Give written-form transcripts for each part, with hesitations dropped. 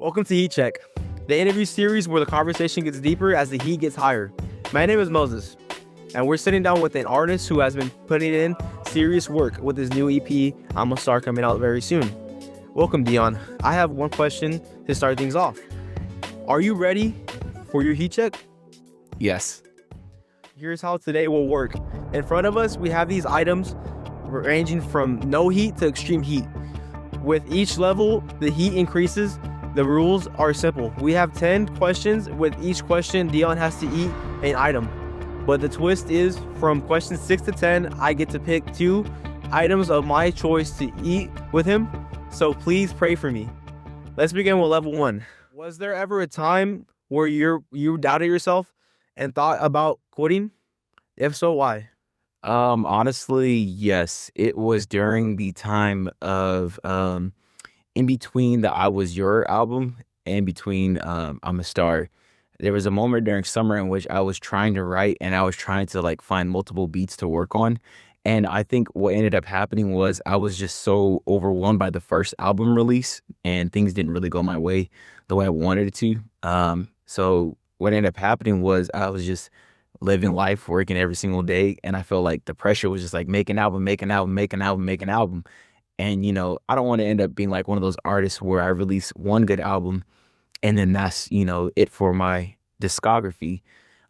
Welcome to Heat Cheq, the interview series where the conversation gets deeper as the heat gets higher. My name is Moses, and we're sitting down with an artist who has been putting in serious work with his new EP, I'm a Star, coming out very soon. Welcome, Dion. I have one question to start things off. Are you ready for your Heat Cheq? Yes. Here's how today will work. In front of us, we have these items ranging from no heat to extreme heat. With each level, the heat increases. The rules are simple. We have 10 questions. With each question, Dion has to eat an item. But the twist is, from questions 6 to 10, I get to pick 2 items of my choice to eat with him. So please pray for me. Let's begin with level 1. Was there ever a time where you doubted yourself and thought about quitting? If so, why? Honestly, yes. It was during the time of in between the I Was Your album and between I'm a Star. There was a moment during summer in which I was trying to write and I was trying to find multiple beats to work on. And I think what ended up happening was I was just so overwhelmed by the first album release and things didn't really go my way the way I wanted it to. So what ended up happening was I was just living life, working every single day, and I felt like the pressure was just make an album, make an album, make an album, make an album. And I don't want to end up being like one of those artists where I release one good album and then that's it for my discography.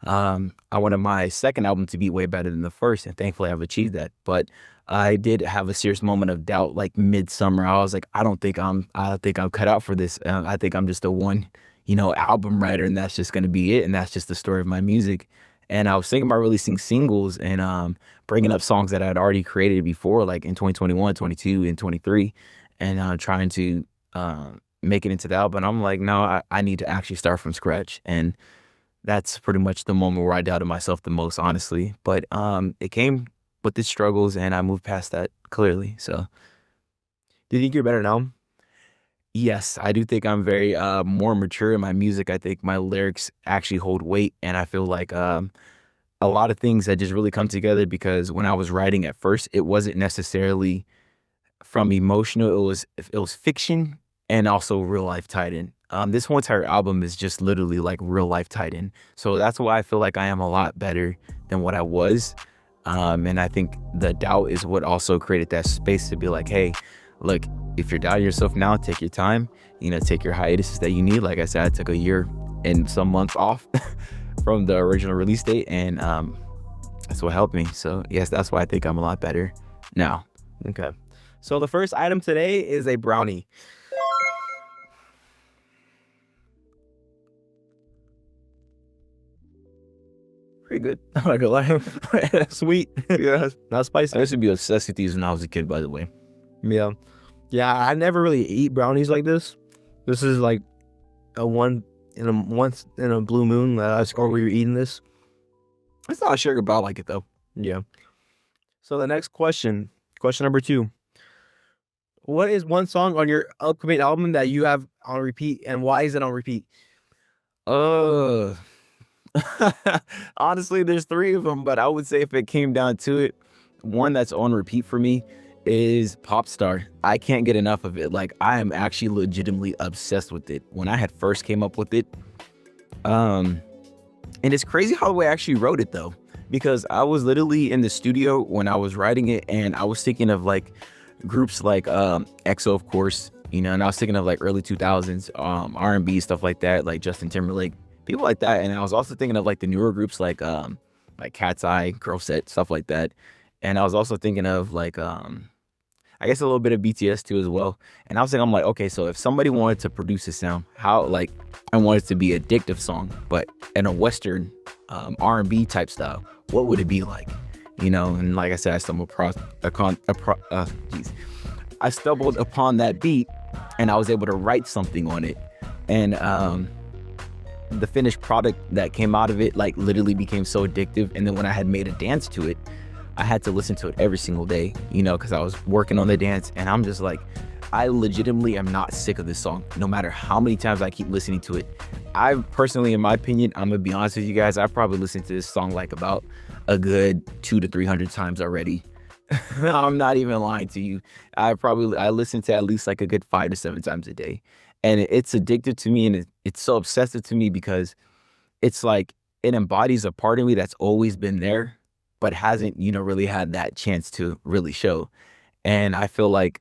I wanted my second album to be way better than the first, and thankfully I've achieved that. But I did have a serious moment of doubt midsummer. I was like, I don't think I'm cut out for this. I think I'm just a one album writer, and that's just going to be it, and that's just the story of my music. And I was thinking about releasing singles and bringing up songs that I had already created before, like in 2021, 22, and 23, and trying to make it into the album. I'm like, no, I need to actually start from scratch. And that's pretty much the moment where I doubted myself the most, honestly. But it came with its struggles, and I moved past that clearly. So, Do you think you're better now? yes, I do think I'm very more mature in my music. I think my lyrics actually hold weight, and I feel like a lot of things that just really come together because when I was writing at first, it wasn't necessarily from emotional. It was fiction and also real life tied in. This whole entire album is just literally real life tied in. So that's why I feel like I am a lot better than what I was. And I think the doubt is what also created that space to be like, hey, look, if you're doubting yourself now, take your time, take your hiatuses that you need. Like I said, I took a year and some months off from the original release date, and that's what helped me. So yes, that's why I think I'm a lot better now. Okay. So the first item today is a brownie. Pretty good. I'm not gonna lie. Sweet. Yeah. Not spicy. I used to be obsessed with these when I was a kid, by the way. Yeah. Yeah, I never really eat brownies like this. This is like once in a blue moon that I score where you're eating this. It's not sugar, but I like it though. Yeah. So the next question number 2. What is one song on your upcoming album that you have on repeat, and why is it on repeat? Honestly, there's 3 of them, but I would say if it came down to it, one that's on repeat for me is Pop Star. I can't get enough of it. I am actually legitimately obsessed with it. When I had first came up with it, and it's crazy how I actually wrote it though, because I was literally in the studio when I was writing it, and I was thinking of groups like EXO, of course, and I was thinking of early 2000s R&B stuff like that, like Justin Timberlake, people like that, and I was also thinking of the newer groups like Cat's Eye, Girl Set, stuff like that. And I was also thinking of I guess a little bit of BTS too as well. And I was thinking, I'm like, okay, so if somebody wanted to produce a sound, how I want it to be an addictive song, but in a Western R&B type style, what would it be like? And like I said, I stumbled upon that beat, and I was able to write something on it. And the finished product that came out of it literally became so addictive. And then when I had made a dance to it, I had to listen to it every single day, because I was working on the dance, and I'm just I legitimately am not sick of this song. No matter how many times I keep listening to it, I personally, in my opinion, I'm gonna be honest with you guys, I've probably listened to this song about a good 200 to 300 times already. I'm not even lying to you. I listen to at least a good 5 to 7 times a day. and it's addictive to me, and it's so obsessive to me because it's like it embodies a part of me that's always been there, but hasn't, really had that chance to really show. And I feel like,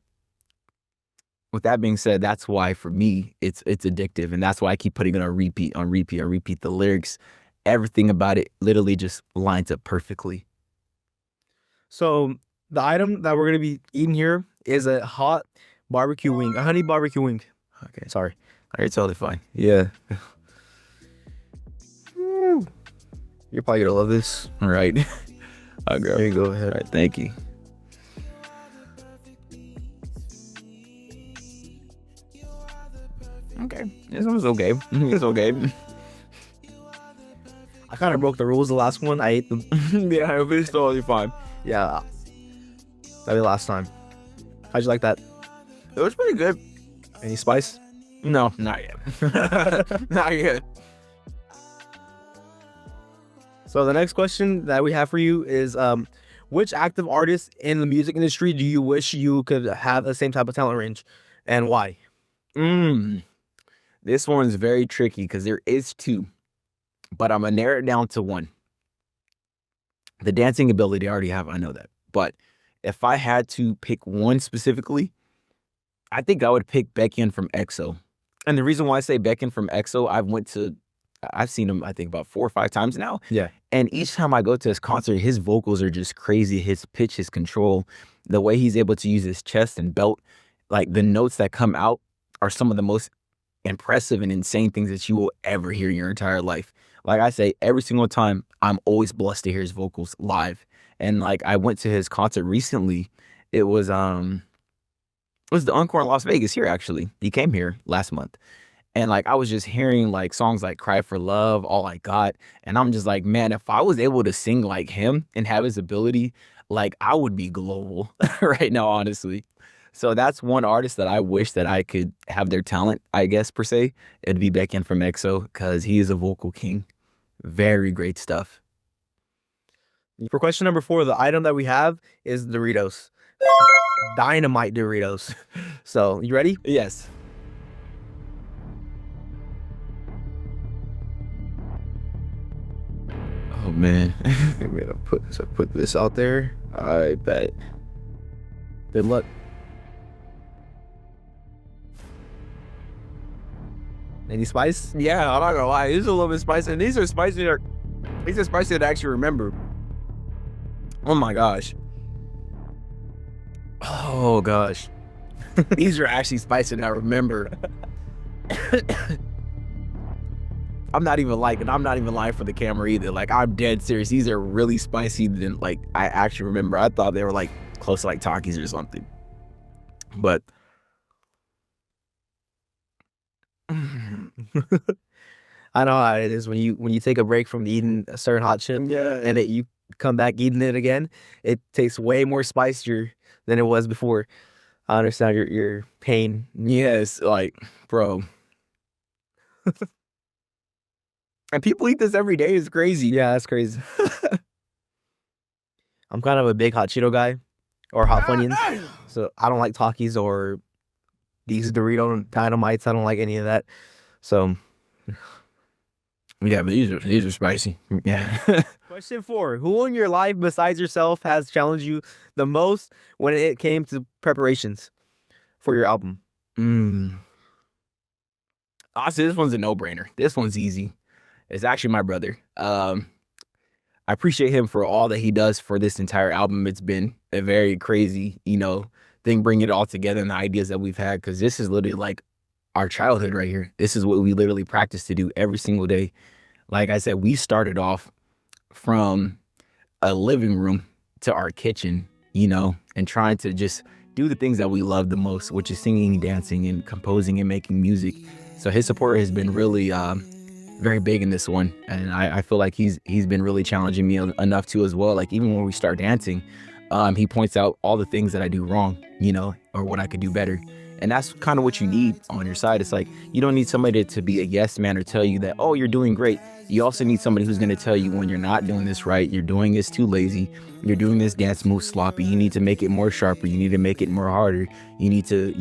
with that being said, that's why for me it's addictive, and that's why I keep putting it on repeat, on repeat, on repeat. The lyrics, everything about it, literally just lines up perfectly. So the item that we're gonna be eating here is a hot barbecue wing, a honey barbecue wing. Okay, Sorry. you're totally fine. Yeah. You're probably gonna love this. All right. There you go. All right, thank you. Okay, this one's okay. It's okay. I kind of broke the rules the last one. I ate them. Yeah, it's totally fine. Yeah. That'll be last time. How'd you like that? It was pretty good. Any spice? No, not yet. Not yet. So the next question that we have for you is, which active artist in the music industry do you wish you could have the same type of talent range, and why? This one's very tricky because there is two, but I'm gonna narrow it down to one. The dancing ability I already have, I know that. But if I had to pick one specifically, I think I would pick Beckyon from EXO. And the reason why I say Beckyon from EXO, I've seen him, I think, about 4 or 5 times now. Yeah. And each time I go to his concert, his vocals are just crazy. His pitch, his control, the way he's able to use his chest and belt, like the notes that come out are some of the most impressive and insane things that you will ever hear in your entire life. Like I say, every single time, I'm always blessed to hear his vocals live. And like I went to his concert recently. It was the Encore in Las Vegas here, actually. He came here last month. And like I was just hearing like songs like Cry for Love, All I Got. And I'm just like, man, if I was able to sing like him and have his ability, like I would be global right now, honestly. So that's one artist that I wish that I could have their talent, I guess, per se. It'd be Beckyon from EXO, because he is a vocal king. Very great stuff. For question number 4, the item that we have is Doritos. Dynamite Doritos. So, you ready? Yes. Oh, man. I'm gonna put this out there. I bet. Good luck. Any spice? Yeah, I'm not gonna lie. These are a little bit spicy. And these are spicy that I actually remember. Oh my gosh. Oh gosh. These are actually spicy that I remember. I'm not even lying for the camera either. Like, I'm dead serious. These are really spicy than like I actually remember. I thought they were like close to like Takis or something. But I know how it is when you take a break from eating a certain hot chip, yeah, and you come back eating it again. It tastes way more spicier than it was before. I understand your pain. yes, like, bro. And people eat this every day. It's crazy. Yeah, that's crazy. I'm kind of a big hot Cheeto guy, or hot Funyuns. So I don't like Takis or these Dorito Dynamites. I don't like any of that. So Yeah, but these are spicy. Yeah. question 4: who in your life besides yourself has challenged you the most when it came to preparations for your album? Honestly, this one's a no-brainer. This one's easy. It's actually my brother. I appreciate him for all that he does for this entire album. It's been a very crazy, thing, bringing it all together and the ideas that we've had, because this is literally like our childhood right here. This is what we literally practice to do every single day. Like I said, we started off from a living room to our kitchen, and trying to just do the things that we love the most, which is singing, dancing, and composing and making music. So his support has been really very big in this one, and I feel like he's been really challenging me enough too as well. Like, even when we start dancing, he points out all the things that I do wrong, or what I could do better. And that's kind of what you need on your side. It's like, you don't need somebody to be a yes man or tell you that, oh, you're doing great. You also need somebody who's going to tell you when you're not doing this right, you're doing this too lazy, you're doing this dance move sloppy, you need to make it more sharper, you need to make it more harder, you need to,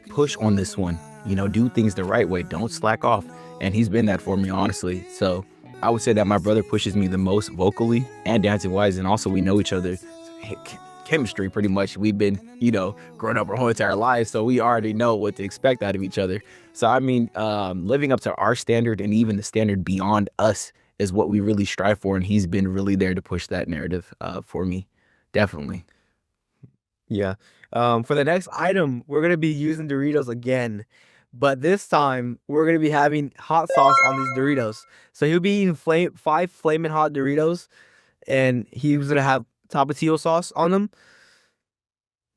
push on this one. You know, do things the right way. Don't slack off. And he's been that for me, honestly. So I would say that my brother pushes me the most vocally and dancing wise. And also we know each other. Chemistry, pretty much. We've been, you know, growing up our whole entire lives, so we already know what to expect out of each other. So I mean, living up to our standard and even the standard beyond us is what we really strive for, and he's been really there to push that narrative for me. Definitely. Yeah. For the next item, we're gonna be using Doritos again, but this time we're gonna be having hot sauce on these Doritos. So he'll be eating 5 flaming hot Doritos, and he was gonna have Tapatio sauce on them.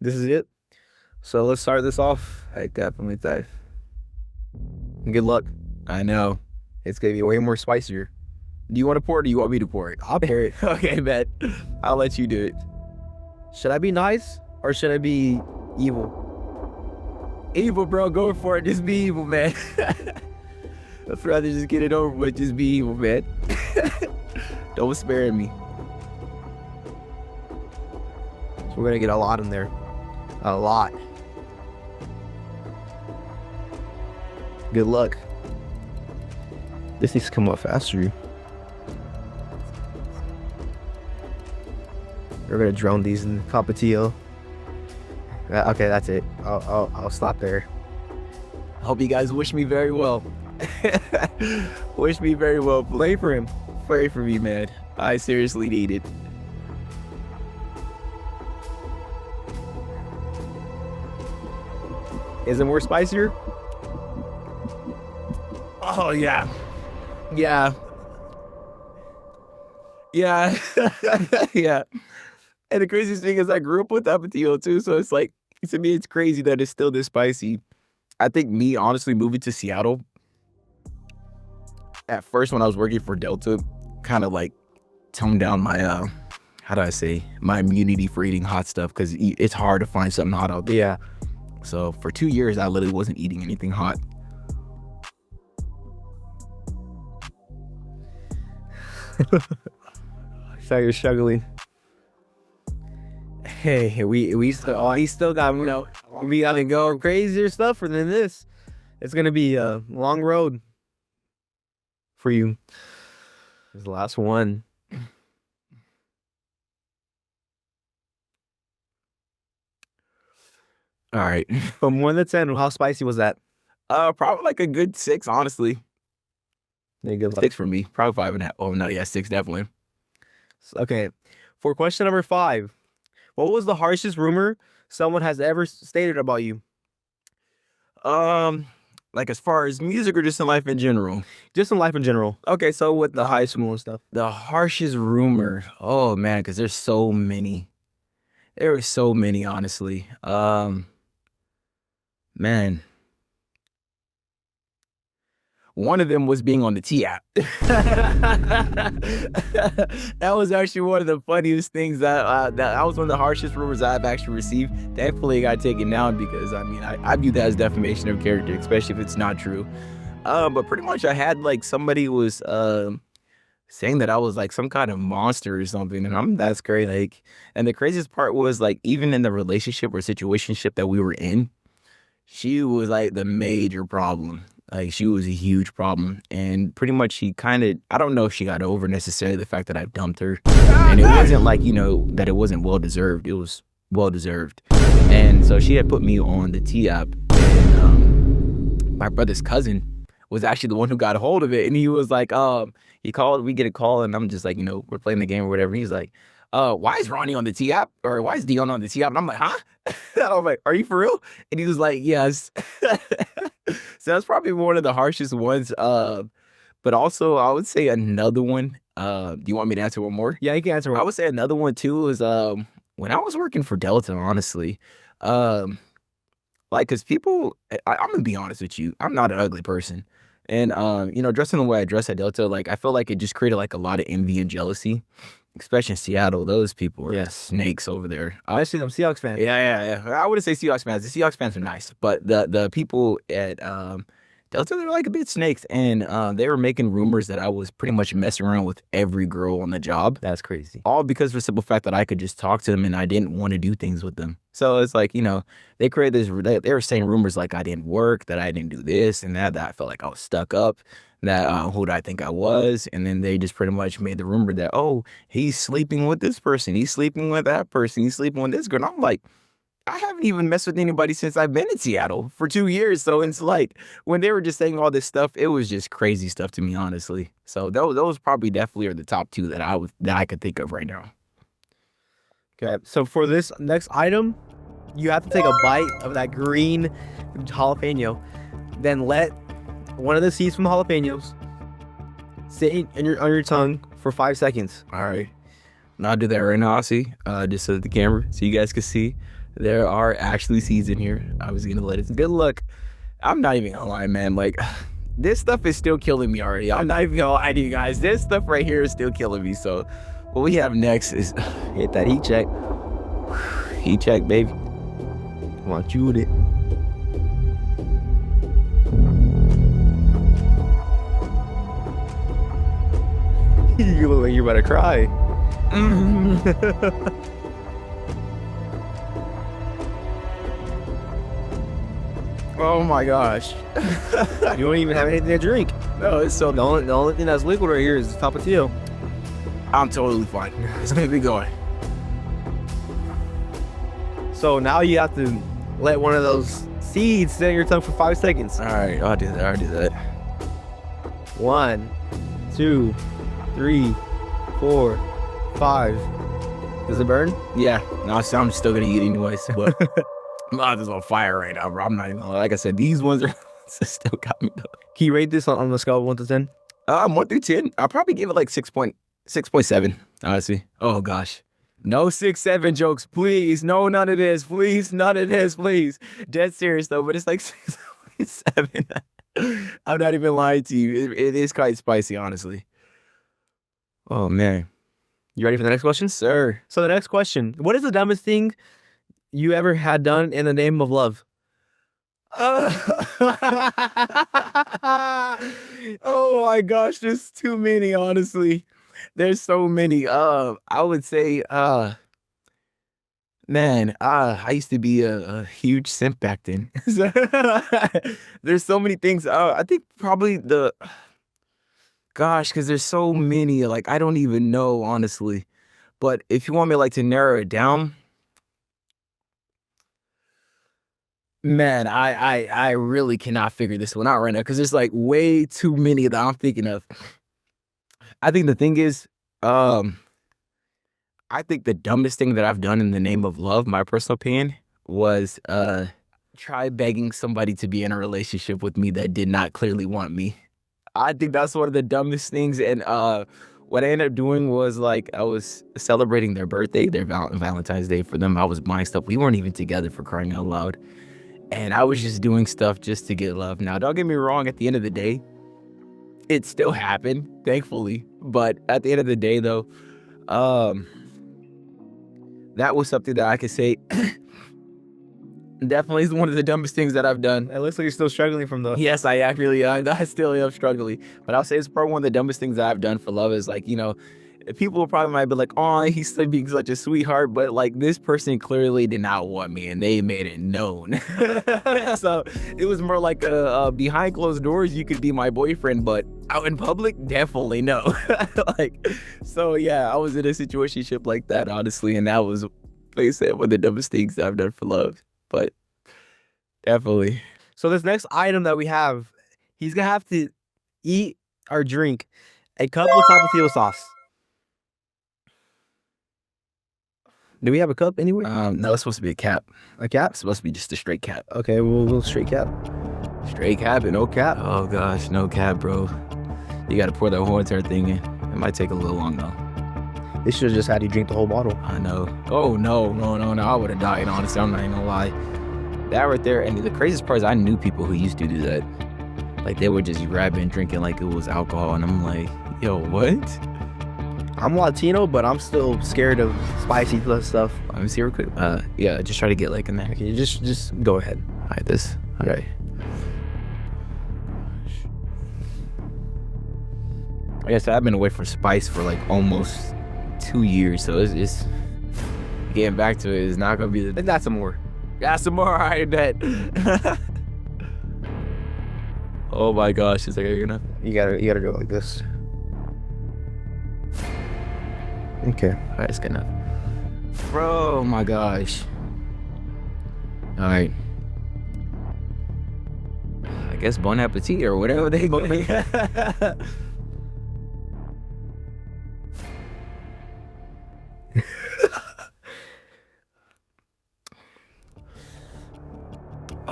This is it. So let's start this off. I definitely think. Good luck. I know. It's gonna be way more spicier. Do you want to pour it or do you want me to pour it? I'll pour it. Okay, bet. I'll let you do it. Should I be nice or should I be evil? Evil, bro. Go for it. Just be evil, man. I'd rather just get it over with. Just be evil, man. Don't spare me. So we're gonna get a lot in there. A lot. Good luck. This needs to come up faster. We're gonna drone these in Tapatio. Okay, that's it. I'll stop there. I hope you guys wish me very well. Wish me very well. Play for him. Pray for me, man. I seriously need it. Is it more spicier? Oh, yeah. Yeah. Yeah. Yeah. And the craziest thing is I grew up with Tapatio too, so it's like, to me, it's crazy that it's still this spicy. I think me, honestly, moving to Seattle, at first when I was working for Delta, kind of like toned down my, how do I say, my immunity for eating hot stuff, because it's hard to find something hot out there. Yeah. So for 2 years, I literally wasn't eating anything hot. So you're struggling. Hey, we still, he still got, you know, we gotta go crazier stuff than this. It's gonna be a long road for you. This is the last one. All right. From 1 to 10, how spicy was that? Probably like a good 6, honestly. Yeah, good luck. 6 for me. Probably 5.5. Oh no, yeah, 6 definitely. Okay. For question number 5, what was the harshest rumor someone has ever stated about you? Like as far as music or just in life in general? Just in life in general. Okay, so with The high school and stuff. the harshest rumor. Oh man, because there's so many. There were so many, honestly. Man. One of them was being on the T app. That was actually one of the funniest things that was one of the harshest rumors I've actually received. Thankfully, it got taken down because I mean I view that as defamation of character, especially if it's not true. But pretty much I had like somebody was saying that I was like some kind of monster or something, and that's great. Like, and the craziest part was like even in the relationship or situationship that we were in, she was like the major problem. Like she was a huge problem, and pretty much she kind of, I don't know if she got over necessarily the fact that I dumped her, and it wasn't like, you know, that it wasn't well deserved. It was well deserved, and so she had put me on the T app, and my brother's cousin was actually the one who got a hold of it, and he was like, he called, we get a call, and I'm just like, you know, we're playing the game or whatever. He's like, why is Ronnie on the T app, or why is Dion on the T app? And I'm like, huh? I'm like, are you for real? And he was like, yes. So that's probably one of the harshest ones. But also I would say another one. Do you want me to answer one more? Yeah, you can answer one. I would say another one too is when I was working for Delta, honestly. Like, cause people, I'm gonna be honest with you, I'm not an ugly person. And you know, dressing the way I dress at Delta, like I feel like it just created like a lot of envy and jealousy. Especially in Seattle, those people are snakes over there. I see them Seahawks fans. Yeah. I wouldn't say Seahawks fans. The Seahawks fans are nice, but the people at they're like a bit snakes, and they were making rumors that I was pretty much messing around with every girl on the job. That's crazy. All because of the simple fact that I could just talk to them and I didn't want to do things with them. So it's like, they created this, they were saying rumors like I didn't work, that I didn't do this and that I felt like I was stuck up, that who did I think I was? And then they just pretty much made the rumor that, oh, he's sleeping with this person, he's sleeping with that person, he's sleeping with this girl. And I'm like, I haven't even messed with anybody since I've been in Seattle for 2 years. So it's like, when they were just saying all this stuff, it was just crazy stuff to me, honestly. So those probably definitely are the top two that I could think of right now. Okay, so for this next item, you have to take a bite of that green jalapeno, then let one of the seeds from the jalapenos sit on your tongue for 5 seconds. All right. And I'll do that right now, see, just so that the camera, so you guys can see. There are actually seeds in here. I was gonna let it. Good luck. I'm not even gonna lie, man. Like, this stuff is still killing me already. I'm not even gonna lie to you guys. This stuff right here is still killing me. So, what we have next is hit that heat check. Heat check, baby. Want you with it. You look like you're about to cry. Oh my gosh. You don't even have anything to drink. No, it's so. The only thing that's liquid right here is tapatio. I'm totally fine. Let's keep it going. So now you have to let one of those seeds sit in your tongue for 5 seconds. All right, I'll do that. 1, 2, 3, 4, 5. Does it burn? Yeah. No, I'm still gonna eat anyways. But I'm just on fire right now, bro. I'm not even, like I said, these ones are still got me though. Can you rate this on the scale of 1 to 10? 1 through 10. I'll probably give it like 6.7. Honestly. Oh gosh. No 6, 7 jokes, please. No, none of this, please. None of this, please. Dead serious though, but it's like 6.7. I'm not even lying to you. It is quite spicy, honestly. Oh man. You ready for the next question? Sir. So the next question, what is the dumbest thing you ever had done in the name of love? Oh my gosh, there's too many, honestly. There's so many. I would say, man, I used to be a huge simp back then. There's so many things. I think probably because there's so many, like, I don't even know, honestly. But if you want me like to narrow it down, man, I really cannot figure this one out right now because there's like way too many that I'm thinking of. I think the thing is, I think the dumbest thing that I've done in the name of love, my personal opinion, was try begging somebody to be in a relationship with me that did not clearly want me. I think that's one of the dumbest things. And what I ended up doing was, like, I was celebrating their birthday, their Valentine's Day for them. I was buying stuff. We weren't even together, for crying out loud. And I was just doing stuff just to get love. Now, don't get me wrong, at the end of the day, it still happened, thankfully. But at the end of the day, though, that was something that I could say definitely is one of the dumbest things that I've done. It looks like you're still struggling from the... Yes, I still am struggling. But I'll say it's probably one of the dumbest things that I've done for love is, like, people probably might be like, oh, he's still being such a sweetheart. But, like, this person clearly did not want me, and they made it known. So it was more like behind closed doors, you could be my boyfriend, but out in public, definitely no. So yeah, I was in a situationship like that, honestly, and that was, like I said, one of the dumbest things I've done for love. But definitely. So this next item that we have, he's gonna have to eat or drink a cup of tapatio sauce. Do we have a cup anywhere? No, it's supposed to be a cap. A cap? It's supposed to be just a straight cap. Okay, we'll straight cap. Straight cap and no cap? Oh gosh, no cap, bro. You gotta pour that whole entire thing in. It might take a little long though. They should have just had you drink the whole bottle. I know. Oh no. I would have died, honestly. I'm not even gonna lie. That right there, and the craziest part is I knew people who used to do that. Like, they would just grab it and drink it like it was alcohol, and I'm like, yo, what? I'm Latino, but I'm still scared of spicy stuff. Let me see real quick. Yeah, just try to get like in there. Okay, just go ahead. All right, this. All right. Yeah, so I've been away from Spice for like almost 2 years, so it's getting back to it is not gonna be the. And that's some more. Got some more. I bet. Oh my gosh, is that good enough? You gotta go like this. Okay. All right, it's good enough. Bro, oh my gosh. All right. I guess bon appetit or whatever they go.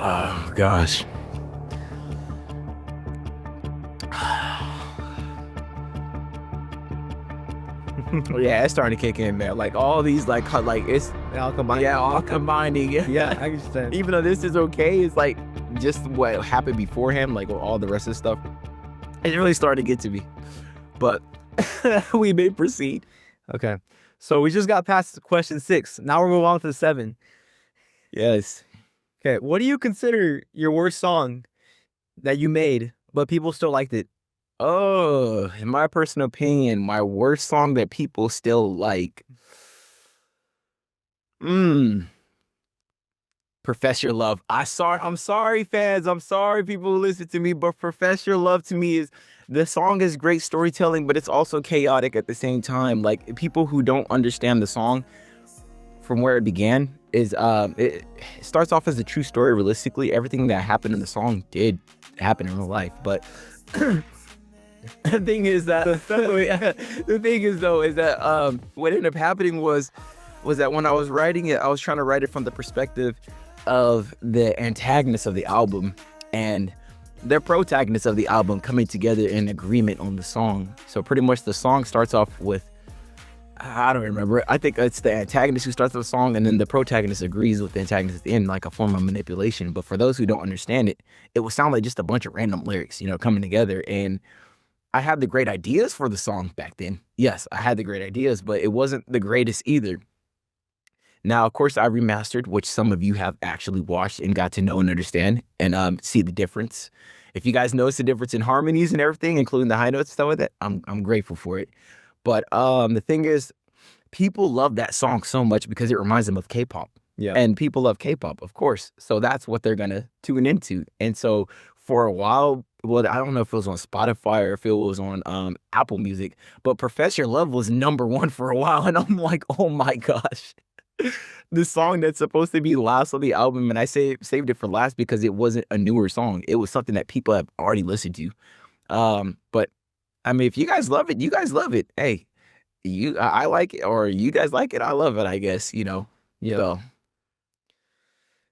Oh gosh. Yeah, it's starting to kick in, man. Like all these, like it's All combined. yeah, all combining. Yeah, I understand. Even though this is okay, it's like just what happened beforehand, like all the rest of the stuff. It really started to get to me. But we may proceed. Okay. So we just got past question 6. Now we're moving on to 7. Yes. Okay. What do you consider your worst song that you made, but people still liked it? Oh, in my personal opinion, my worst song that people still like. Profess Your Love. I'm sorry, fans. I'm sorry, people who listen to me, but Profess Your Love to me is, the song is great storytelling, but it's also chaotic at the same time. Like, people who don't understand the song from where it began is, it starts off as a true story. Realistically, everything that happened in the song did happen in real life, but the thing is that what ended up happening was that when I was writing it, I was trying to write it from the perspective of the antagonist of the album and the protagonist of the album coming together in agreement on the song. So pretty much the song starts off with, I don't remember. I think it's the antagonist who starts the song, and then the protagonist agrees with the antagonist at the end, like a form of manipulation. But for those who don't understand it, it would sound like just a bunch of random lyrics, coming together. And I had the great ideas for the song back then. Yes, I had the great ideas, but it wasn't the greatest either. Now, of course, I remastered, which some of you have actually watched and got to know and understand and see the difference. If you guys notice the difference in harmonies and everything, including the high notes and stuff like that, I'm grateful for it. But the thing is, people love that song so much because it reminds them of K-pop. Yeah. And people love K-pop, of course. So that's what they're going to tune into. And so for a while, well, I don't know if it was on Spotify or if it was on Apple Music, but Profess Your Love was #1 for a while. And I'm like, oh my gosh. The song that's supposed to be last on the album, and I saved it for last because it wasn't a newer song. It was something that people have already listened to. But I mean, if you guys love it, you guys love it. Hey, I like it, or you guys like it, I love it, I guess, Yeah.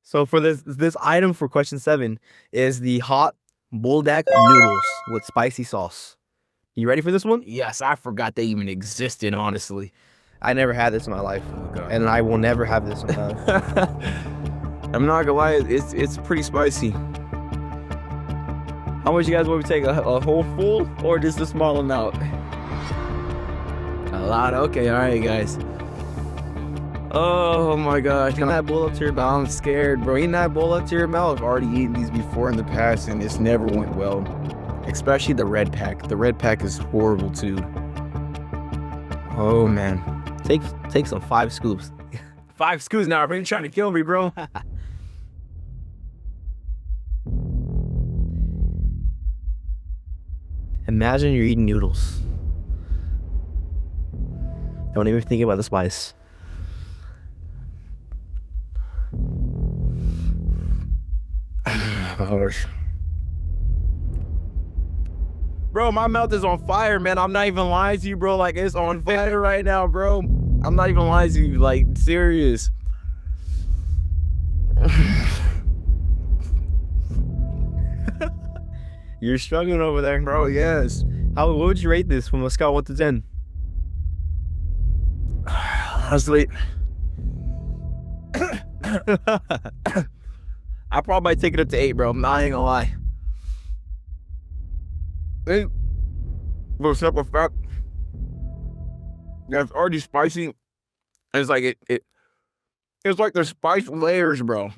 So for this item for question 7 is the hot buldak noodles with spicy sauce. You ready for this one? yes, I forgot they even existed, honestly. I never had this in my life, and I will never have this in my life. I'm not gonna lie, it's pretty spicy. How much you guys want me to take? A whole full or just a small amount? A lot. Okay, all right, guys. Oh my gosh, Eating that bowl up to your mouth. I'm scared, bro. Eating that bowl up to your mouth. I've already eaten these before in the past, and it's never went well. Especially the red pack. The red pack is horrible too. Oh man. Take some 5 scoops. 5 scoops now. Are you trying to kill me, bro? Imagine you're eating noodles. Don't even think about the spice. Bro, my mouth is on fire, man. I'm not even lying to you, bro. Like, it's on fire right now, bro. I'm not even lying to you. Like, serious. You're struggling over there, Bro, yes. What would you rate this from a scale 1 to 10? Honestly, I probably might take it up to 8, bro. I'm not even gonna lie. 8. For a simple fact, that's already spicy. It's like it's like the spice layers, bro.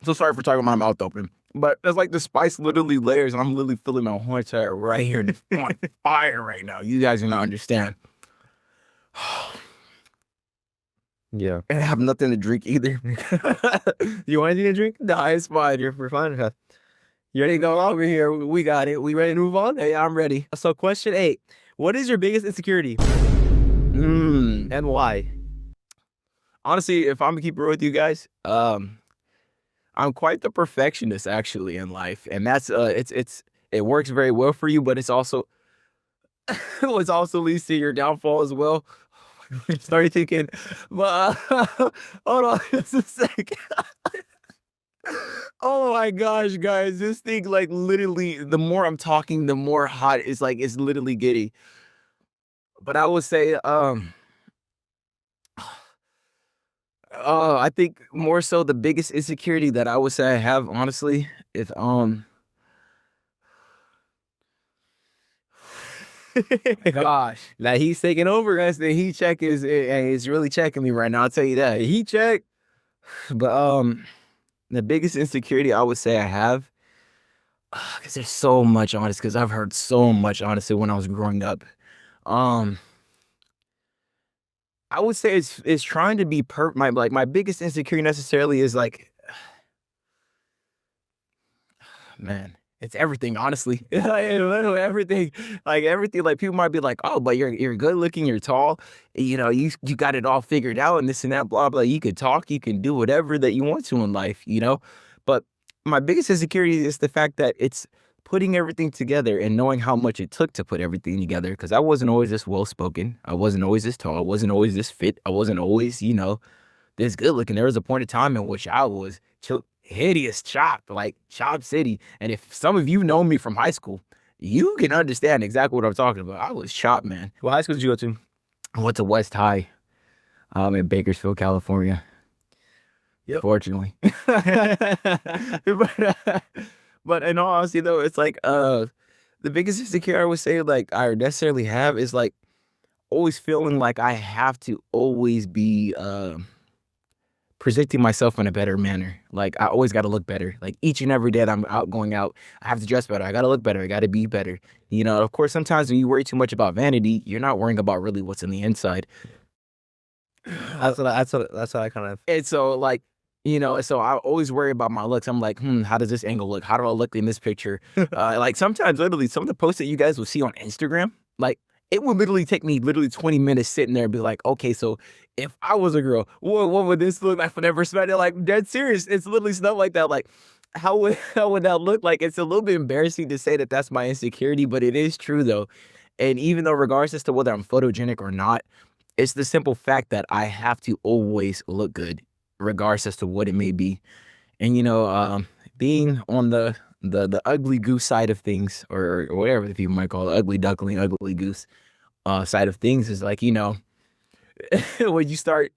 So sorry for talking with my mouth open, But it's like the spice literally layers, and I'm literally feeling my whole entire right here. It's on fire right now. You guys do not understand. Yeah. And I have nothing to drink either. You want anything to drink? Nah, it's fine. We're fine. Okay. You ready to go over here? We got it. We ready to move on? Hey, I'm ready. So question 8. What is your biggest insecurity? And why? Honestly, if I'm gonna keep it real with you guys, I'm quite the perfectionist actually in life, and that's it works very well for you, but it's also it also leads to your downfall as well. Start thinking, but hold on just a second. Oh my gosh, guys, this thing like literally, the more I'm talking, the more hot it's literally giddy. But I would say, I think more so the biggest insecurity that I would say I have, honestly, is gosh, Now he's taking over, guys. The heat check is really checking me right now. I'll tell you that. Heat check. but the biggest insecurity I would say I have, because there's so much honest, because I've heard so much honestly when I was growing up. I would say it's trying to be my biggest insecurity necessarily is like, man, it's everything, honestly. Literally everything. Like everything, like people might be like, oh, but you're good looking, you're tall, you know, you got it all figured out and this and that, blah, blah. You could talk, you can do whatever that you want to in life, you know? But my biggest insecurity is the fact that it's putting everything together and knowing how much it took to put everything together. Because I wasn't always this well spoken. I wasn't always this tall. I wasn't always this fit. I wasn't always, you know, this good looking. There was a point of time in which I was hideous, chopped, like Chop City. And if some of you know me from high school, you can understand exactly what I'm talking about. I was chopped, man. What high school did you go to? I went to West High, in Bakersfield, California. Yep. Fortunately. But in all honesty, though, it's like the biggest insecurity I would say like I necessarily have is like always feeling like I have to always be presenting myself in a better manner. Like I always got to look better. Like each and every day that I'm going out, I have to dress better. I got to look better. I got to be better. You know, of course, sometimes when you worry too much about vanity, you're not worrying about really what's in the inside. That's what I kind of. And so like, you know, so I always worry about my looks. I'm like, how does this angle look? How do I look in this picture? Like sometimes literally some of the posts that you guys will see on Instagram, like it would literally take me 20 minutes sitting there and be like, okay, so if I was a girl, what would this look like for the first minute? Like dead serious. It's literally stuff like that. Like how would that look like? It's a little bit embarrassing to say that that's my insecurity, but it is true though. And even though regardless as to whether I'm photogenic or not, it's the simple fact that I have to always look good, regardless as to what it may be. And you know, being on the ugly goose side of things, or whatever the people might call it, ugly duckling, ugly goose side of things, is like, you know, when you start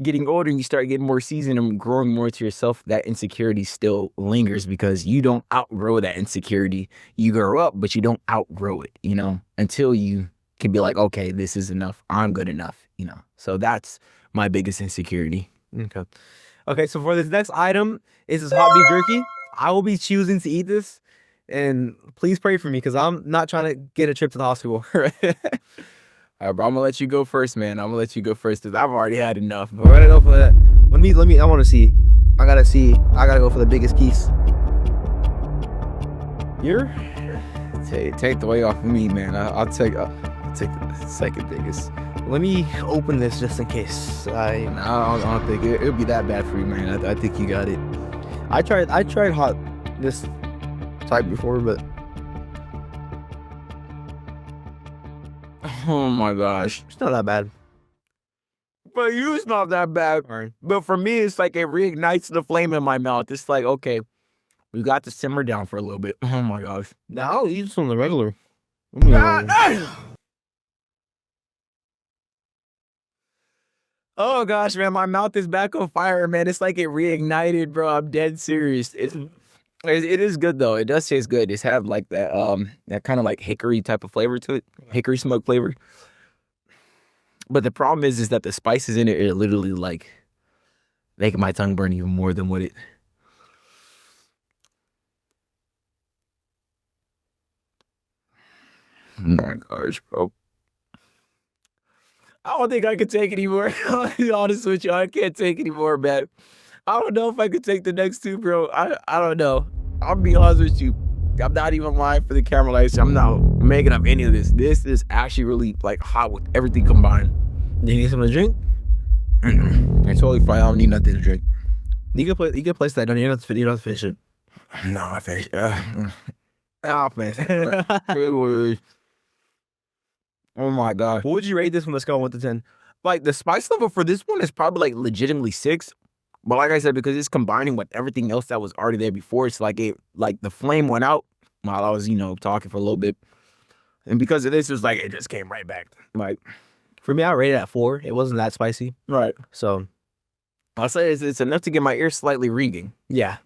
getting older and you start getting more seasoned and growing more to yourself, that insecurity still lingers because you don't outgrow that insecurity. You grow up, but you don't outgrow it, you know, until you can be like, okay, this is enough. I'm good enough, you know. So that's my biggest insecurity. Okay. Okay, so for this next item is this hot beef jerky. I will be choosing to eat this, and please pray for me because I'm not trying to get a trip to the hospital. All right, bro, I'm gonna let you go first, man. I'm gonna let you go first because I've already had enough. We're gonna go for that. Let me. I want to see. I gotta see. I gotta go for the biggest piece. You're take the weight off of me, man. I'll take the second biggest. Let me open this just in case. I don't think it'll be that bad for you, man. I think you got it. I tried hot this type before, but oh my gosh, it's not that bad. But you, it's not that bad. Right. But for me, it's like it reignites the flame in my mouth. It's like, okay, we got to simmer down for a little bit. Oh my gosh. Now I'll eat some of the regular. Oh gosh, man, my mouth is back on fire, man. It's like it reignited, bro. I'm dead serious. It is good though. It does taste good. It's have like that kind of like hickory type of flavor to it, hickory smoke flavor. But the problem is that the spices in it are literally like making my tongue burn even more than what it. my gosh, bro. I don't think I could take anymore. I'll be honest with you. I can't take anymore, man. I don't know if I could take the next two, bro. I don't know. I'll be honest with you. I'm not even lying for the camera lights. I'm not making up any of this. This is actually really like hot with everything combined. Do you need something to drink? It's totally fine. I don't need nothing to drink. You can place that down. You don't have to finish it. No, I finished. Oh, man. Oh my god. What would you rate this from the scale of 1 to 10? Like the spice level for this one is probably like legitimately 6. But like I said, because it's combining with everything else that was already there before, it's like the flame went out while I was, talking for a little bit. And because of this, it was like it just came right back. Like For me, I rated it at 4. It wasn't that spicy. right. So, I'll say it's enough to get my ears slightly ringing. yeah.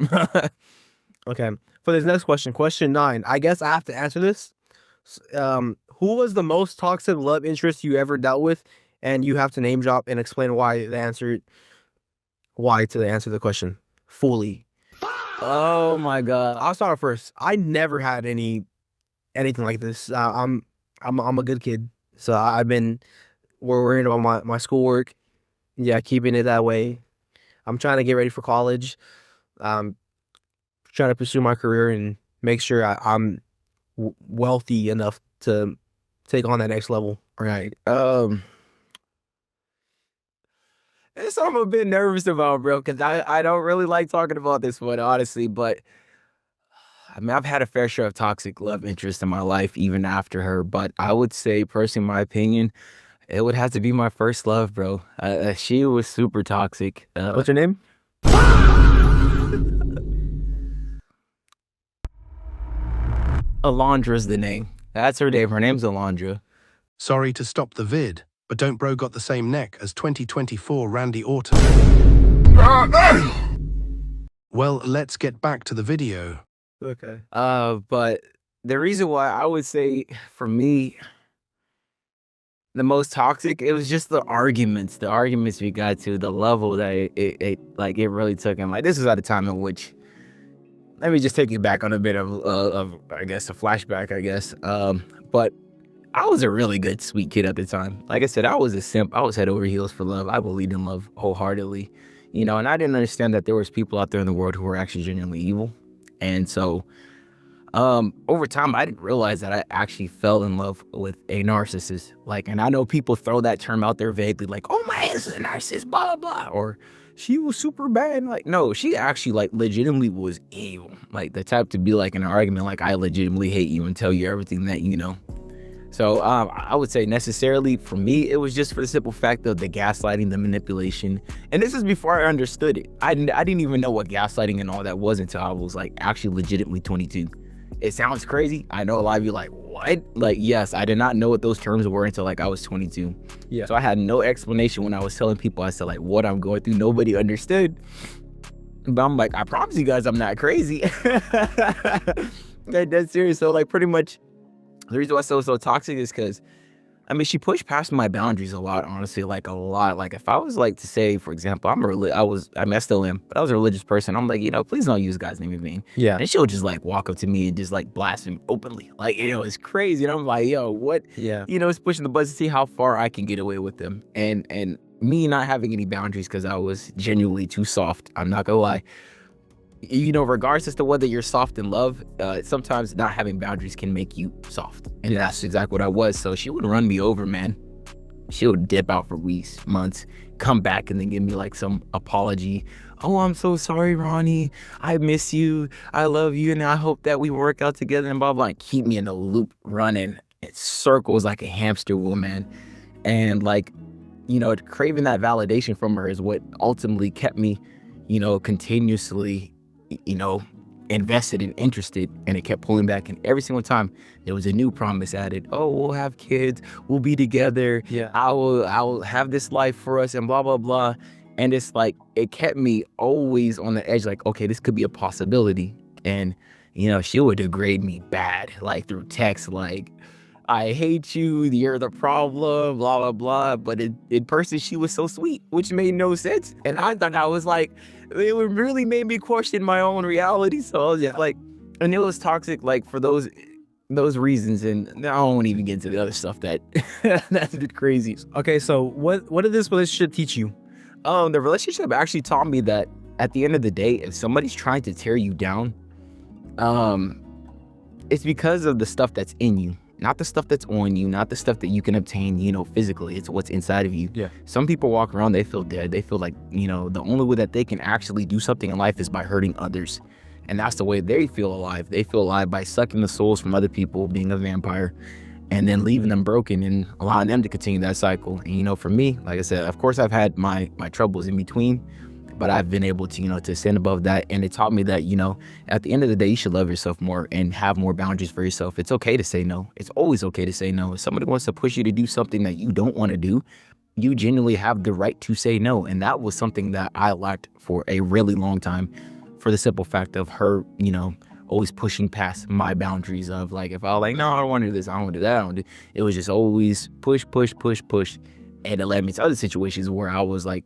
Okay. For this next question, question 9. I guess I have to answer this. Who was the most toxic love interest you ever dealt with? And you have to name drop and explain why to answer the question fully. Oh my god. I'll start first. I never had anything like this. I'm a good kid, so we're worried about my schoolwork. Yeah, keeping it that way. I'm trying to get ready for college. Trying to pursue my career and make sure I'm wealthy enough to take on that next level. Right. It's something I'm a bit nervous about, bro, because I don't really like talking about this one, honestly. But I mean, I've had a fair share of toxic love interest in my life, even after her. But I would say, personally, my opinion, it would have to be my first love, bro. She was super toxic. What's your name? Alondra's the name. That's her name. Her name's Alondra. Sorry to stop the vid, but don't bro got the same neck as 2024 Randy Orton? Well, let's get back to the video. Okay. But the reason why I would say, for me, the most toxic, it was just the arguments we got to, the level that it really took. And like, this was at a time in which, let me just take you back on a bit of I guess, a flashback, I guess. But I was a really good, sweet kid at the time. Like I said, I was a simp. I was head over heels for love. I believed in love wholeheartedly, and I didn't understand that there was people out there in the world who were actually genuinely evil. And so, over time, I didn't realize that I actually fell in love with a narcissist. Like, and I know people throw that term out there vaguely, like, oh, my ass is a narcissist, blah, blah, blah, or she was super bad. Like, no, she actually, like, legitimately was evil. Like, the type to be, like, in an argument, like, I legitimately hate you and tell you everything that you know. So I would say necessarily for me, it was just for the simple fact of the gaslighting, the manipulation. And this is before I understood it. I didn't even know what gaslighting and all that was until I was like actually legitimately 22. It sounds crazy. I know a lot of you like, what? Like, yes, I did not know what those terms were until like I was 22. Yeah. So I had no explanation when I was telling people, I said like what I'm going through. Nobody understood. But I'm like, I promise you guys I'm not crazy. That's serious. So like pretty much, the reason why it's so toxic is because, I mean, she pushed past my boundaries a lot, honestly, like a lot. Like if I was like to say, for example, I still am, but I was a religious person. I'm like, please don't use God's name in vain. Yeah. And she'll just like walk up to me and just like blaspheme openly. Like, it's crazy. And I'm like, yo, what? Yeah. It's pushing the buttons to see how far I can get away with them. And me not having any boundaries because I was genuinely too soft. I'm not gonna lie. Regardless as to whether you're soft in love, sometimes not having boundaries can make you soft. And that's exactly what I was. So she would run me over, man. She would dip out for weeks, months, come back and then give me like some apology. Oh, I'm so sorry, Ronnie. I miss you. I love you. And I hope that we work out together and blah, blah, and keep me in a loop running in circles like a hamster wheel, man. And like, craving that validation from her is what ultimately kept me, continuously invested and interested, and it kept pulling back. And every single time there was a new promise added. Oh, we'll have kids, we'll be together. Yeah. I will have this life for us and blah, blah, blah. And it's like, it kept me always on the edge, like, okay, this could be a possibility. And, she would degrade me bad, like through text, like, I hate you, you're the problem, blah, blah, blah. But in person, she was so sweet, which made no sense. And I thought I was like, it really made me question my own reality. So I was just like, and it was toxic, like for those, those reasons, and I don't want to even get into the other stuff that that's the craziest. Okay, so what did this relationship teach you? The relationship actually taught me that at the end of the day, if somebody's trying to tear you down, it's because of the stuff that's in you, not the stuff that's on you, not the stuff that you can obtain, physically. It's what's inside of you. Yeah. Some people walk around, they feel dead. They feel like, the only way that they can actually do something in life is by hurting others. And that's the way they feel alive. They feel alive by sucking the souls from other people, being a vampire, and then leaving them broken and allowing them to continue that cycle. And, for me, like I said, of course, I've had my troubles in between, but I've been able to, to stand above that. And it taught me that, at the end of the day, you should love yourself more and have more boundaries for yourself. It's okay to say no. It's always okay to say no. If somebody wants to push you to do something that you don't want to do, you genuinely have the right to say no. And that was something that I lacked for a really long time, for the simple fact of her, always pushing past my boundaries of like, if I was like, no, I don't want to do this, I don't want to do that, I don't do, it was just always push. And it led me to other situations where I was like,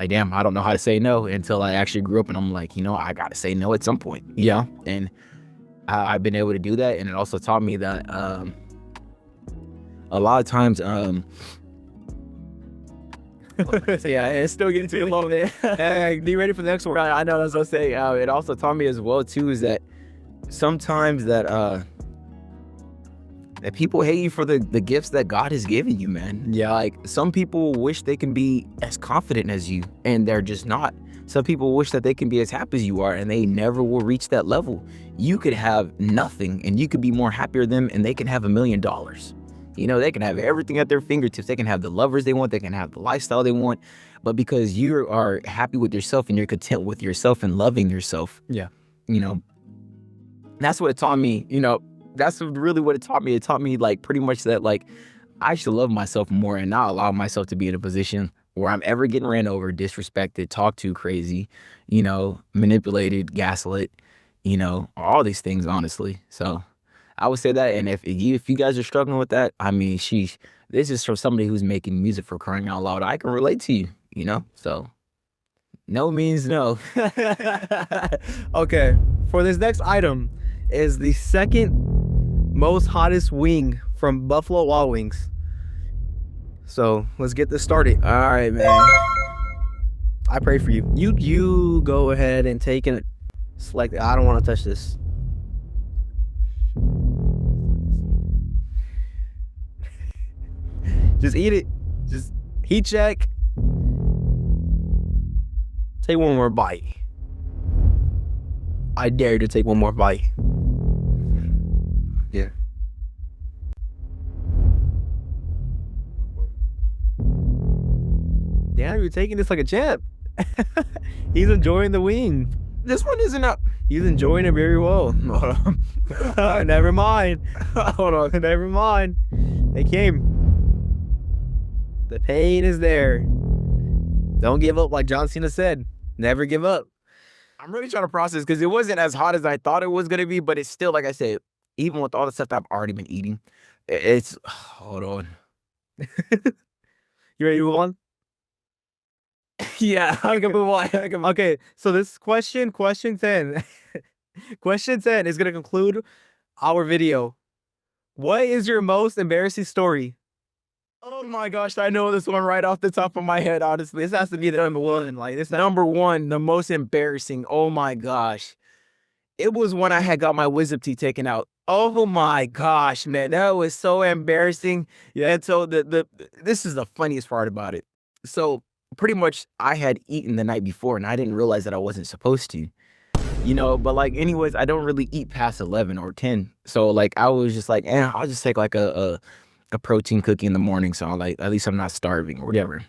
damn, I don't know how to say no, until I actually grew up and I'm like, I got to say no at some point. Yeah. And I've been able to do that. And it also taught me that a lot of times, So yeah, it's still getting too long there. Hey, be ready for the next one. I know that's what I was saying. It also taught me as well too is that sometimes that people hate you for the gifts that God has given you, man. Yeah, like some people wish they can be as confident as you, and they're just not. Some people wish that they can be as happy as you are, and they never will reach that level. You could have nothing, and you could be more happier than them, and they can have $1 million. They can have everything at their fingertips. They can have the lovers they want. They can have the lifestyle they want. But because you are happy with yourself and you're content with yourself and loving yourself, yeah, that's what it taught me. That's really what it taught me. It taught me like pretty much that like I should love myself more and not allow myself to be in a position where I'm ever getting ran over, disrespected, talked to crazy, manipulated, gaslit, all these things, honestly. So I would say that, and if you guys are struggling with that, I mean, this is from somebody who's making music, for crying out loud. I can relate to you, So no means no. Okay, for this next item is the second most hottest wing from Buffalo Wild Wings. So let's get this started. All right, man. I pray for you. You go ahead and take and select it. I don't want to touch this. Just eat it. Just heat check. Take one more bite. I dare you to take one more bite. Yeah. Damn, you're taking this like a champ. He's enjoying the wing. This one isn't up. He's enjoying it very well. Never mind. Hold on. Never mind. It came. The pain is there. Don't give up, like John Cena said. Never give up. I'm really trying to process because it wasn't as hot as I thought it was going to be, but it's still, like I said, even with all the stuff that I've already been eating, it's, hold on. You ready to move on? Yeah, I can move on. Okay, so this question 10. Question 10 is going to conclude our video. What is your most embarrassing story? Oh my gosh, I know this one right off the top of my head, honestly. This has to be the number one. Like, this number one, the most embarrassing. Oh my gosh. It was when I had got my wisdom teeth taken out. Oh my gosh, man. That was so embarrassing. Yeah, and so this is the funniest part about it. So pretty much I had eaten the night before and I didn't realize that I wasn't supposed to. But like anyways, I don't really eat past 11 or 10. So like I was just like, I'll just take like a protein cookie in the morning, so I'm like, at least I'm not starving or whatever.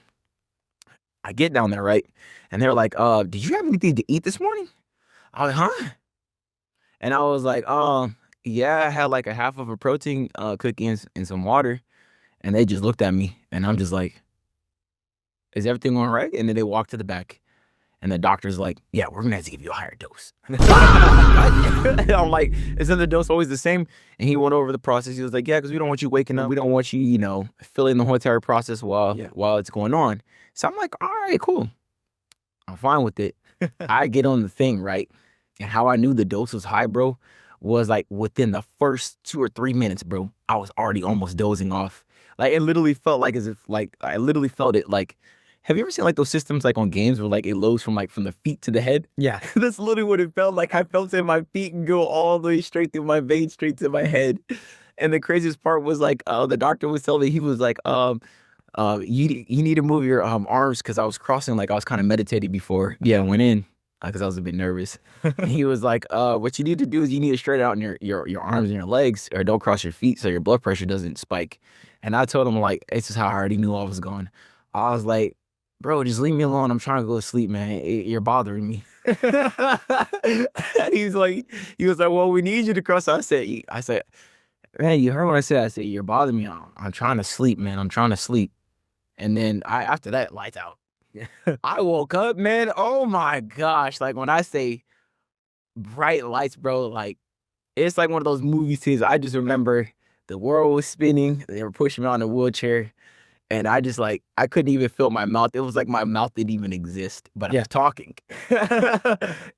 I get down there, right? And they're like, did you have anything to eat this morning? I was like, huh? And I was like, yeah, I had like a half of a protein cookie and some water. And they just looked at me and I'm just like, is everything going right? And then they walked to the back. And the doctor's like, yeah, we're going to have to give you a higher dose. I'm like, isn't the dose always the same? And he went over the process. He was like, yeah, because we don't want you waking up. We don't want you, filling the whole entire process while it's going on. So I'm like, all right, cool. I'm fine with it. I get on the thing, right? And how I knew the dose was high, bro, was like within the first 2 or 3 minutes, bro, I was already almost dozing off. Like it literally felt like as if like I literally felt it like. Have you ever seen like those systems like on games where like it loads from the feet to the head? Yeah. That's literally what it felt like. I felt it in my feet and go all the way straight through my veins, straight to my head. And the craziest part was like the doctor was telling me, he was like, you need to move your arms, because I was crossing, like I was kind of meditating before I went in, because I was a bit nervous. He was like, what you need to do is you need to straighten out your arms and your legs, or don't cross your feet so your blood pressure doesn't spike. And I told him, like, it's just how I already knew I was going. I was like, bro, just leave me alone. I'm trying to go to sleep, man. You're bothering me. And he was like, well, we need you to cross. I said, man, you heard what I said. I said, you're bothering me. I'm trying to sleep, man. I'm trying to sleep. And then after that, lights out. I woke up, man. Oh my gosh. Like when I say bright lights, bro, like it's like one of those movie scenes. I just remember the world was spinning. They were pushing me on a wheelchair. And I just like, I couldn't even feel my mouth. It was like my mouth didn't even exist, but I was talking.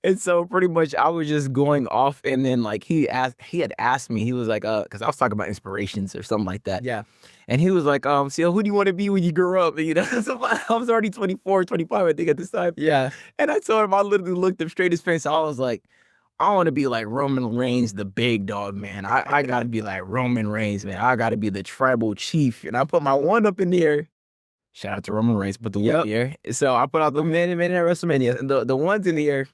And so pretty much I was just going off. And then like he had asked me, he was like, because I was talking about inspirations or something like that. Yeah. And he was like, so who do you want to be when you grow up? You know, so I was already 24, 25, I think at this time. Yeah. And I told him, I literally looked him straight in his face. I was like, I want to be like Roman Reigns, the big dog, man. I got to be like Roman Reigns, man. I got to be the tribal chief. And I put my one up in the air. Shout out to Roman Reigns, put the one in the air. So I put out the man at WrestleMania, and the one's in the air.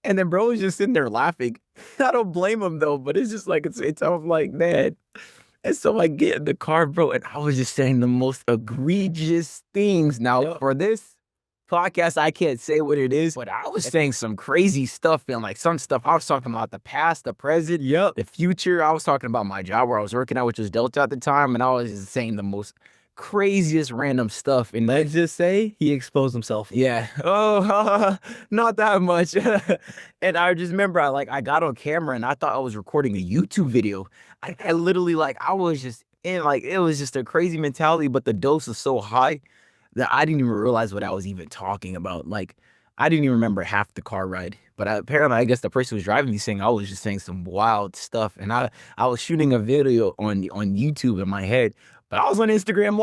And then bro was just sitting there laughing. I don't blame him though, but it's just like, I'm like, man. And so I get in the car, bro, and I was just saying the most egregious things. Now, for this podcast, I can't say what it is, but I was saying some crazy stuff, and like some stuff I was talking about the past, the present, the future. I was talking about my job where I was working at, which was Delta at the time, and I was just saying the most craziest random stuff. And let's just say he exposed himself. Yeah. Oh, not that much. And I just remember I got on camera and I thought I was recording a YouTube video. I literally I was just in it was just a crazy mentality, but the dose was so high that I didn't even realize what I was even talking about. Like, I didn't even remember half the car ride. But apparently, I guess the person who was driving me saying I was just saying some wild stuff. And I was shooting a video on YouTube in my head. But I was on Instagram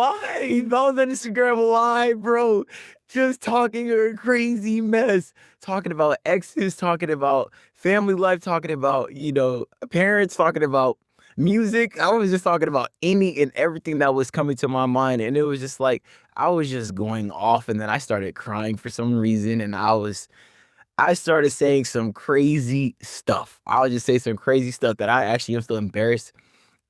Live. Bro. Just talking a crazy mess. Talking about exes, talking about family life, talking about, parents, talking about music. I was just talking about any and everything that was coming to my mind. And it was just like, I was just going off. And then I started crying for some reason. And I started saying some crazy stuff. I'll just say some crazy stuff that I actually am still embarrassed.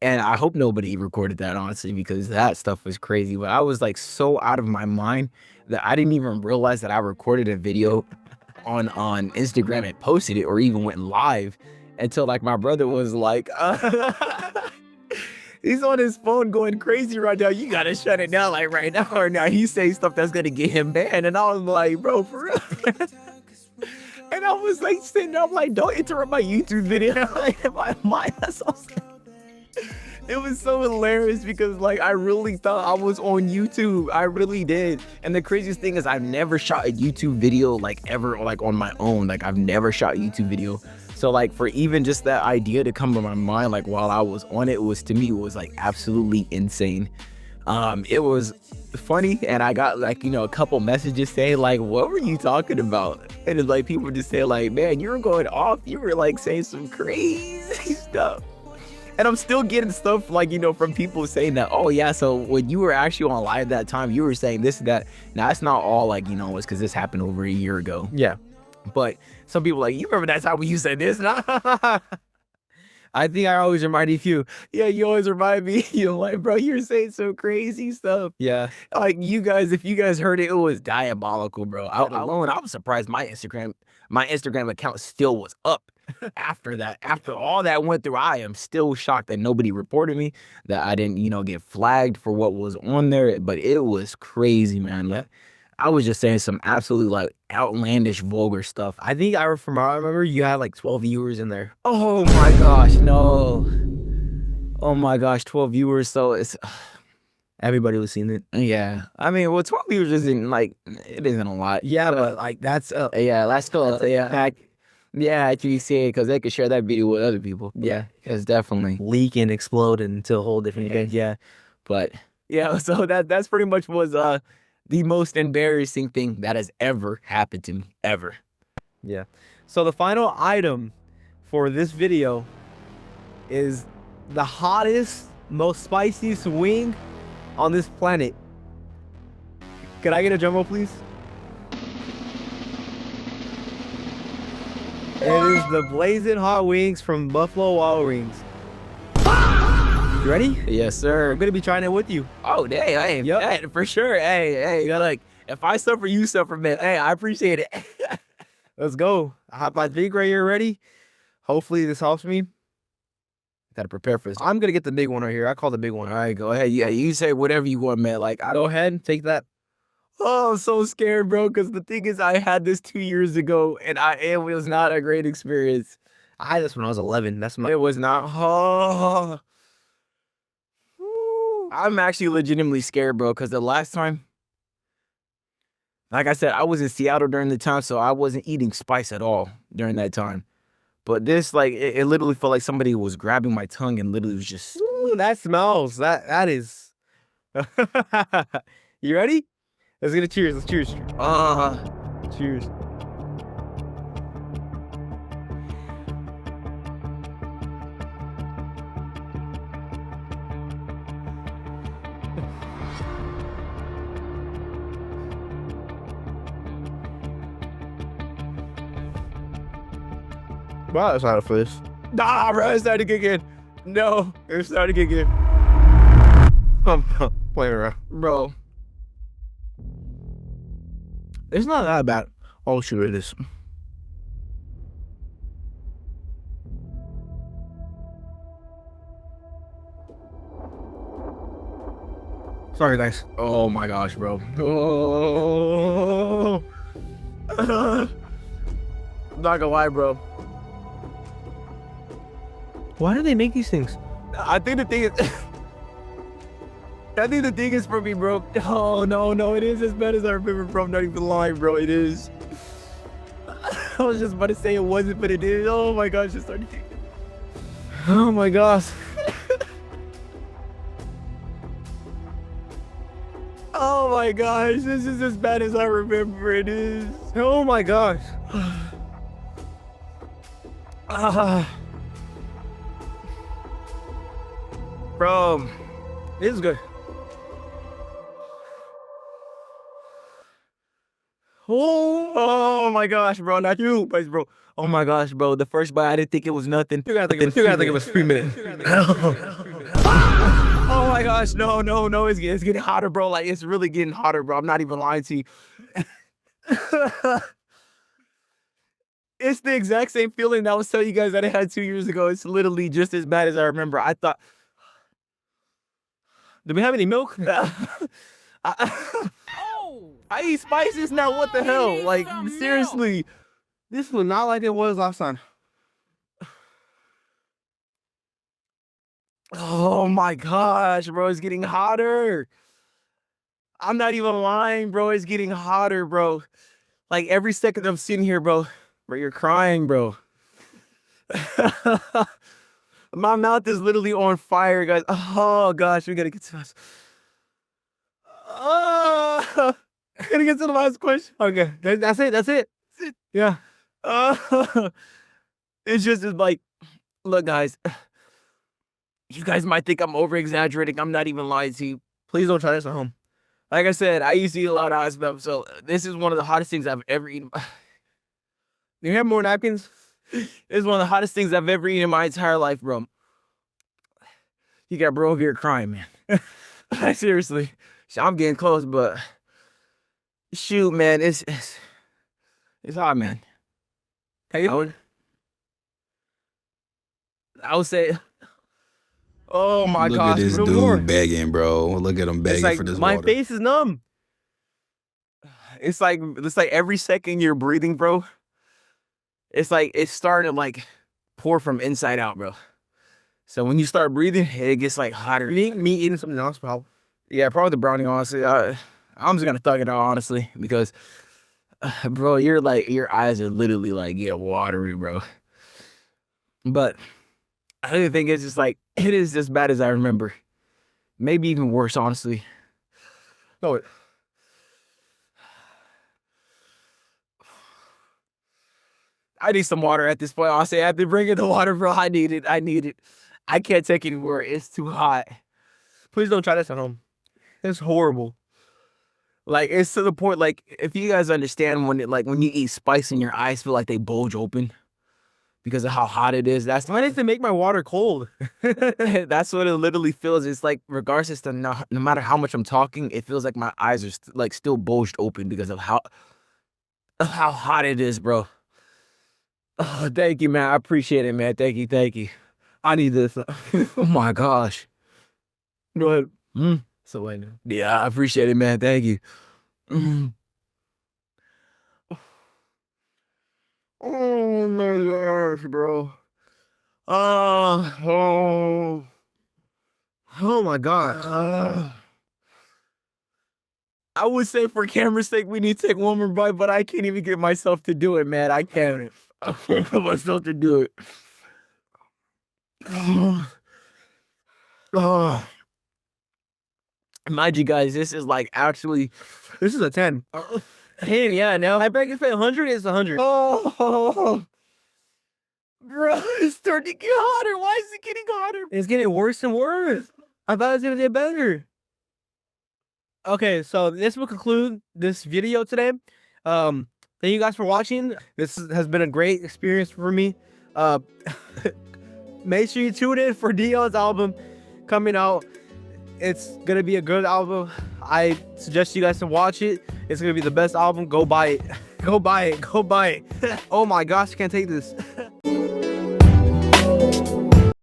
And I hope nobody recorded that, honestly, because that stuff was crazy. But I was so out of my mind that I didn't even realize that I recorded a video on Instagram and posted it, or even went live, until my brother was like, he's on his phone going crazy right now. You gotta shut it down right now, or now he's saying stuff that's gonna get him banned. And I was like, bro, for real. And I was sitting there, I'm like, don't interrupt my YouTube video. My mind, that's so sad. It was so hilarious because I really thought I was on YouTube. I really did. And the craziest thing is I've never shot a YouTube video ever on my own. I've never shot a YouTube video. So for even just that idea to come to my mind while I was on it, to me it was absolutely insane. It was funny, and I got a couple messages saying what were you talking about? And it's people just say man, you were going off. You were saying some crazy stuff. And I'm still getting stuff from people saying that, oh yeah, so when you were actually on live that time, you were saying this and that. Now it's not all it's because this happened over a year ago. Yeah. But some people you remember that time when you said this? I think I always remind you. Yeah, you always remind me. You're bro, you're saying some crazy stuff. Yeah. You guys, if you guys heard it, it was diabolical, bro. I was surprised my Instagram account still was up. After that, after all that went through, I am still shocked that nobody reported me, that I didn't, get flagged for what was on there. But it was crazy, man. I was just saying some absolutely outlandish, vulgar stuff. I think I remember you had 12 viewers in there. Oh my gosh, no. Oh my gosh, 12 viewers. So it's everybody was seeing it. Yeah. I mean, 12 viewers isn't it isn't a lot. Yeah, but that's yeah, that's still Yeah, actually you see it because they could share that video with other people. Yeah. It's definitely. Leak and explode into a whole different thing. Yeah. But yeah, so that's pretty much was the most embarrassing thing that has ever happened to me, ever. Yeah. So the final item for this video is the hottest, most spiciest wing on this planet. Can I get a drum roll, please? It is the blazing hot wings from Buffalo Wild Wings. You ready? Yes, sir. I'm gonna be trying it with you. Oh, hey, Yep. hey, for sure. Hey, like if I suffer, you suffer, man. Hey, I appreciate it. Let's go. I have my drink right here ready. Hopefully this helps me. Gotta prepare for this. I'm gonna get the big one right here. I call the big one. All right, go ahead. Yeah, you say whatever you want, man. Like, Go ahead, take that. oh, I'm so scared, bro. Because the thing is, I had this 2 years ago, and it was not a great experience. I had this when I was 11. That's my. It was not. Oh. I'm actually legitimately scared, bro, because the last time, like I said, I was in Seattle during the time, so I wasn't eating spice at all during that time. But this, like, it literally felt like somebody was grabbing my tongue and literally was just... Ooh, that smells. That is. You ready? Let's get a cheers. Let's cheers. Cheers. Wow, that's not for this. Nah, bro, it's starting to kick in. No, it's starting to kick in. I'm playing around. Bro. It's not that bad. Oh, shoot, it is. Sorry, guys. Oh my gosh, bro. Oh. I'm not gonna lie, bro. Why do they make these things? I think the thing is... I think the thing is for me, bro. Oh, no, it is as bad as I remember, bro. I'm not even lying, bro. It is. I was just about to say it wasn't, but it is. Oh my gosh, it's starting to kick in. Oh my gosh. Oh my gosh, this is as bad as I remember it is. Oh my gosh. Bro, This is good. oh my gosh, bro, not you, but bro. Oh my gosh, bro, the first bite, I didn't think it was nothing. You gotta think it was 3 minutes. Oh my gosh, no, it's getting hotter, bro. Like, it's really getting hotter, bro. I'm not even lying to you. It's the exact same feeling that I was telling you guys that I had 2 years ago. It's literally just as bad as I remember. I thought... Do we have any milk? I eat spices now, what the hell? Like, seriously. This was not like it was last time. Oh my gosh, bro, it's getting hotter. I'm not even lying, bro. It's getting hotter, bro. Like, every second I'm sitting here, bro, you're crying, bro. My mouth is literally on fire, guys. Oh gosh, we gotta get to this. Oh, gotta get to the last question. Okay, that's it. Yeah. It's just like, look, guys. You guys might think I'm over exaggerating. I'm not even lying to you. Please don't try this at home. Like I said, I used to eat a lot of hot stuff, so this is one of the hottest things I've ever eaten. Do you have more napkins? This is one of the hottest things I've ever eaten in my entire life, bro. You got bro over here crying, man. Seriously. I'm getting close, but shoot, man, it's hot, man. I would say, oh my Look gosh, at this no dude more. begging, bro. Look at him begging It's like for this my water. face is numb. It's like every second you're breathing, bro. It's like it's starting to like pour from inside out, bro. So when you start breathing, it gets like hotter. Me eating something else, probably. Yeah, probably the brownie, honestly. I'm just gonna thug it out, honestly, because bro, you're like, your eyes are literally like, yeah, watery, bro. But I don't think it's just like, it is as bad as I remember. Maybe even worse, honestly. No, I need some water at this point. I'll say, I've been bringing the water, bro. I need it. I need it. I can't take it anymore. It's too hot. please don't try this at home. It's horrible. Like, it's to the point, like, if you guys understand when when you eat spice and your eyes feel like they bulge open because of how hot it is, Why does it make my water cold? that's what it literally feels. It's like, regardless to no matter how much I'm talking, it feels like my eyes are still bulged open because of how hot it is, bro. Oh, thank you, man. I appreciate it, man. Thank you, thank you. I need this. Oh my gosh. Go ahead. Mm. So I know. Yeah, I appreciate it, man. Thank you. Mm. Oh my gosh, bro. Oh my god. I would say for camera's sake, we need to take one more bite, but I can't even get myself to do it, man. I can't get myself to do it. Oh. Mind you guys, this is like actually, This is a 10. 10, yeah, no. I bet if it's 100, it's 100. Oh, bro, it's starting to get hotter. Why is it getting hotter? It's getting worse and worse. I thought it was gonna get better. Okay, so this will conclude this video today. Thank you guys for watching. This has been a great experience for me. Make sure you tune in for Dion's album coming out. It's gonna be a good album. I suggest you guys to watch it. It's gonna be the best album. Go buy it. Go buy it. Go buy it. Oh my gosh, I can't take this.